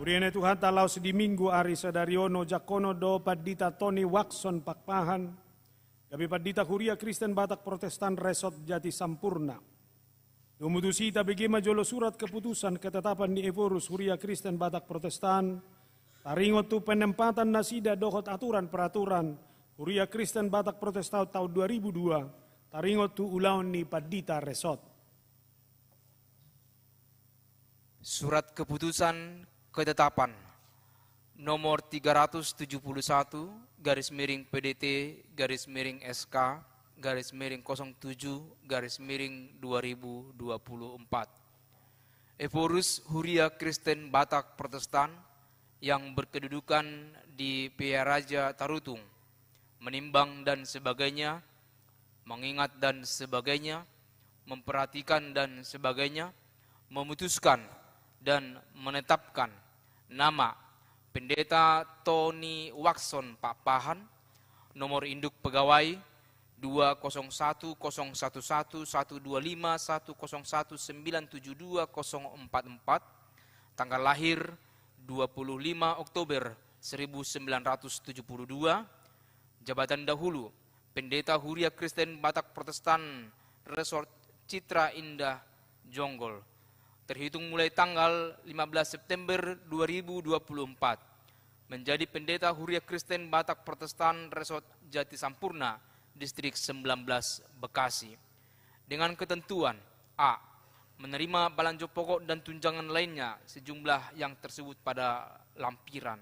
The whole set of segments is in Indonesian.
Uriane Tuhan talau sedi minggu ari sadariono jakono do padita Tony Wakson Pakpahan. Gabi padita Huria Kristen Batak Protestan Resort Jati Sampurna. Dumutusita begema jolo surat keputusan ketetapan di Evorus Huria Kristen Batak Protestan. Taringot tu penempatan nasida dohot aturan peraturan Huria Kristen Batak Protestan tahun 2002. Taringot tu ulaun ni padita Resort. Surat keputusan ketetapan nomor 371 garis miring PDT garis miring SK garis miring 07 garis miring 2024. Evorus Huria Kristen Batak Protestan yang berkedudukan di Pia Raja Tarutung, menimbang dan sebagainya, mengingat dan sebagainya, memperhatikan dan sebagainya, memutuskan dan menetapkan nama Pendeta Tony Wakson Pakpahan, nomor induk pegawai 20101125101972044, tanggal lahir 25 Oktober 1972, jabatan dahulu Pendeta Huria Kristen Batak Protestan Resort Citra Indah Jonggol, terhitung mulai tanggal 15 September 2024, menjadi Pendeta Huria Kristen Batak Protestan Resort Jati Sampurna, Distrik 19 Bekasi. Dengan ketentuan A. Menerima belanja pokok dan tunjangan lainnya sejumlah yang tersebut pada lampiran.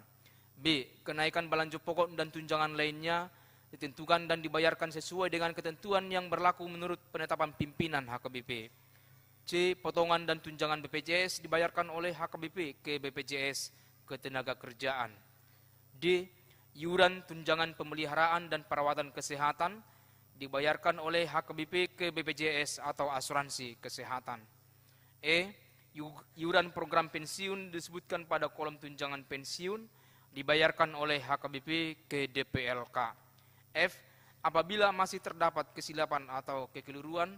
B. Kenaikan belanja pokok dan tunjangan lainnya ditentukan dan dibayarkan sesuai dengan ketentuan yang berlaku menurut penetapan pimpinan HKBP. C. Potongan dan tunjangan BPJS dibayarkan oleh HKBP ke BPJS Ketenagakerjaan. D. Iuran tunjangan pemeliharaan dan perawatan kesehatan dibayarkan oleh HKBP ke BPJS atau asuransi kesehatan. E. Iuran program pensiun disebutkan pada kolom tunjangan pensiun dibayarkan oleh HKBP ke DPLK. F. Apabila masih terdapat kesilapan atau kekeliruan,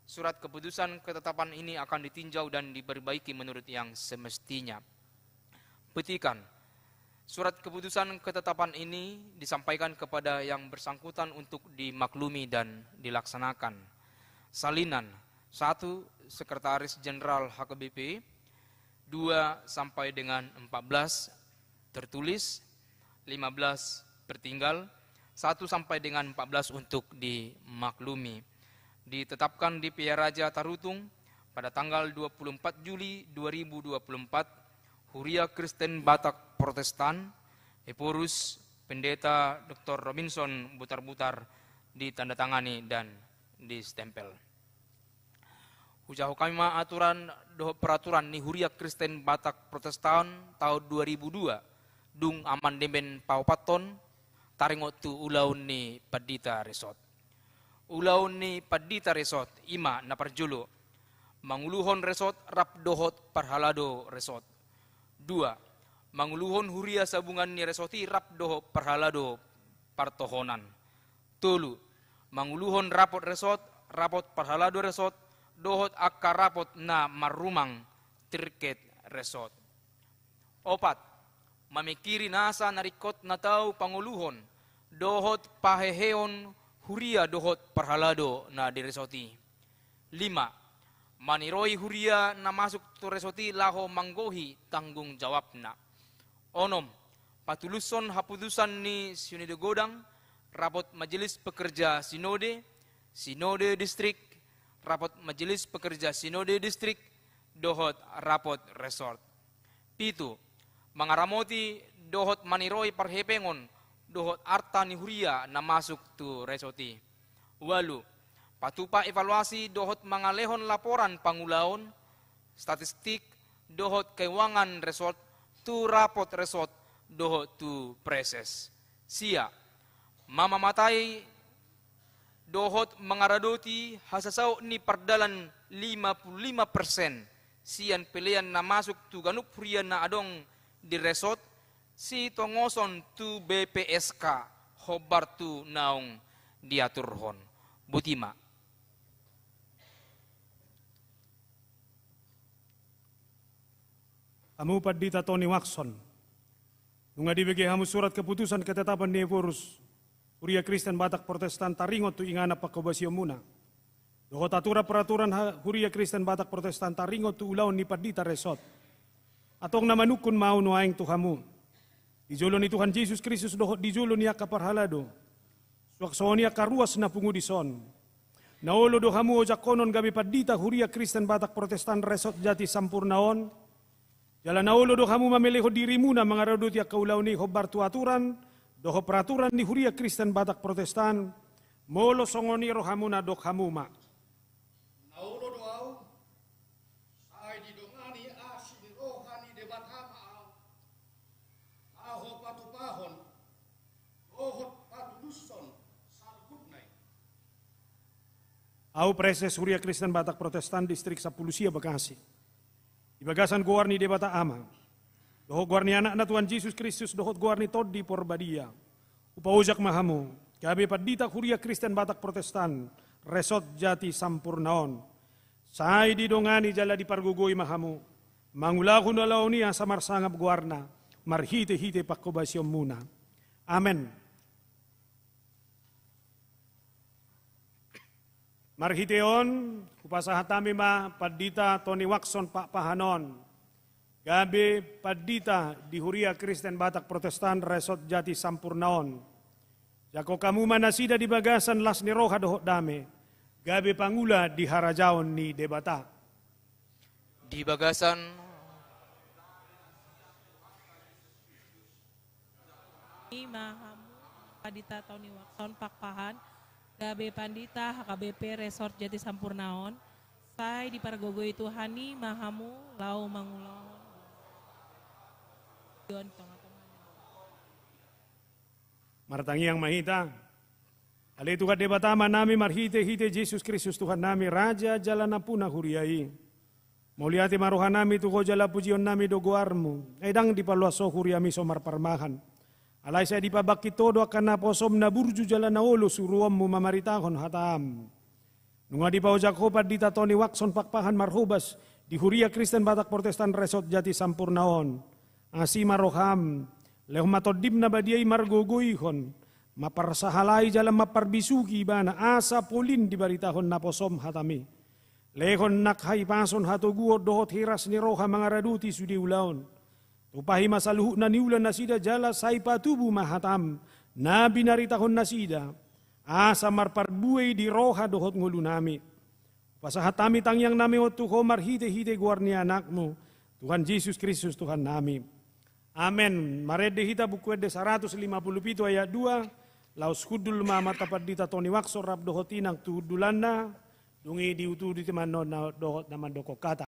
surat keputusan ketetapan ini akan ditinjau dan diperbaiki menurut yang semestinya. Petikan. Surat keputusan ketetapan ini disampaikan kepada yang bersangkutan untuk dimaklumi dan dilaksanakan. Salinan. 1. Sekretaris Jenderal HKBP. 2. Sampai dengan 14. Tertulis. 15. Tertinggal. 1 sampai dengan 14 untuk dimaklumi. Ditetapkan di Pia Raja Tarutung pada tanggal 24 Juli 2024, Huria Kristen Batak Protestan, Evorus Pendeta Dr. Robinson Butar-Butar ditandatangani dan distempel. Hujah kami aturan peraturan ni Huria Kristen Batak Protestan tahun 2002, dung amandemen paupaton, taringot tu ulaun ni Padita Resort. Ulaun ni Padita Resort, ima na parjulo. Manguluhon Resort, Rapdohot Parhalado Resort. 2. Manguluhon Huria Sabungan ni Resoti, Rapdohot Parhalado Partohonan. 3. Manguluhon Rapot Resort, Rapot Parhalado Resort, Dohot Akka Rapot na Marumang Tirket Resort. 4. Mamikiri nasa narikot na tau panguluhon, Dohot Paheheon Huria Dohot Parhalado na diresoti. 5. Maniroi Huria na masuk tu resoti laho manggohi tanggung jawab na. 6. Patuluson haputusan ni Sinode Godang, Rapot Majelis Pekerja Sinode, Sinode Distrik, Rapot Majelis Pekerja Sinode Distrik, Dohot Rapot Resort. 7. Mangaramoti Dohot Maniroi Parhepengon, Dohot Arta ni Huria na masuk tu resoti. 8. Patupa evaluasi Dohot mangalehon laporan pangulaon, statistik Dohot keuangan resort, tu rapot resort, Dohot tu preses. Sia. Mamamatai Dohot mangaradoti hasasau ni pardalan 55%. Sian pilihan na masuk tu ganup Huria na adong di resort, si tongoson tu BPSK hobar tu naung diaturhon. Butima. Kamu Padita Tony Watson. Nunga dibagi hamu surat keputusan ketetapan ni Evorus. Huria Kristen Batak Protestan taringot tu ingana pakobasyo muna. Dohot atura peraturan Huria Kristen Batak Protestan taringot tu ulaw ni Padita Resort. Atong namanukun mau nuaing tuhamu. Dijulo ni Tuhan Yesus Kristus dohot dijulo niya kaparhalado. Suaksonia karuas na pungudison. Naolo dohamu o jakonon gabi Padita Huria Kristen Batak Protestan Resort Jati Sampurnaon. Jala naulo do kamu mameleho dirimu na mga radot ya kaulaw ni hobar tuaturan, doho peraturan ni Huria Kristen Batak Protestan, molo songoni rohamu na dok hamuma. Naulo do au, ay di dongani asin rohani debat hama aho patupahon, dohot patuduson, salkutnay. Au preses Huria Kristen Batak Protestan distrik Sapulusia Bekasi. Ibagasan guarni debata ama. Dohot guarni anak na Tuhan Yesus Kristus dohot guarni todi porbadia. Upaujak mahamu. Kabe Padita Huria Kristen Batak Protestan. Resort Jati Sampurnaon. Say didongani jala di pargugoy mahamu. Mangulahun alaw niya sa marsangap guarna. Marhite-hite pakobasyon muna. Amen. Marhiteon, upasahatami ma Padita Tony Watson Pakpahanon. Gabi Padita di Huria Kristen Batak Protestan Resort Jati Sampurnaon. Jako kamu manasida di bagasan las ni roha dohot dame. Gabi pangula di harajaon ni debata. Di bagasan Mahamu Padita Tony Watson Pakpahan. Gabe Pandita HKBP Resort Jati Sampurnaon. Say di Paragogoy Tuhani Mahamu Lau Mangulon. Martangi yang mahita. Ali Tuhan debatama nami marhite-hite Yesus Kristus Tuhan nami Raja jalana puna huriai. Mauliati maruhan nami tuho jala pujion nami dogoarmu. Edang di paluaso huriami somar parmahan. Alay saya dipabaki todo akan naposom na burju jala na olo suruammu mamaritahon hatam. Nunga di paujak ho Padita Tony Watson Pakpahan marhubas di Huria Kristen Batak Protestan Resort Jati Sampurnaon. Asi maroham, lehom matodib na badiay margogoyhon, maparsahalay jala maparbisuki bana asa polin di baritahon naposom hatami. Lehon nakhay pason hatoguot dohot hiras ni roha mga raduti sudi ulaon. Upahi masaluhu na niulan na sida jala say patubu mahatam na binaritahon na sida asa marparbuay di roha dohot ngulu nami. Pasahatami tangyang nami o tuho marhite-hite guarni anakmu Tuhan Yesus Kristus Tuhan nami. Amen. Marede hita buku ede 157 ayat 2 laus hudul mata Padita Tony Watson rab dohot inang tuhudulana dungi diutu di teman dohot naman doko kata.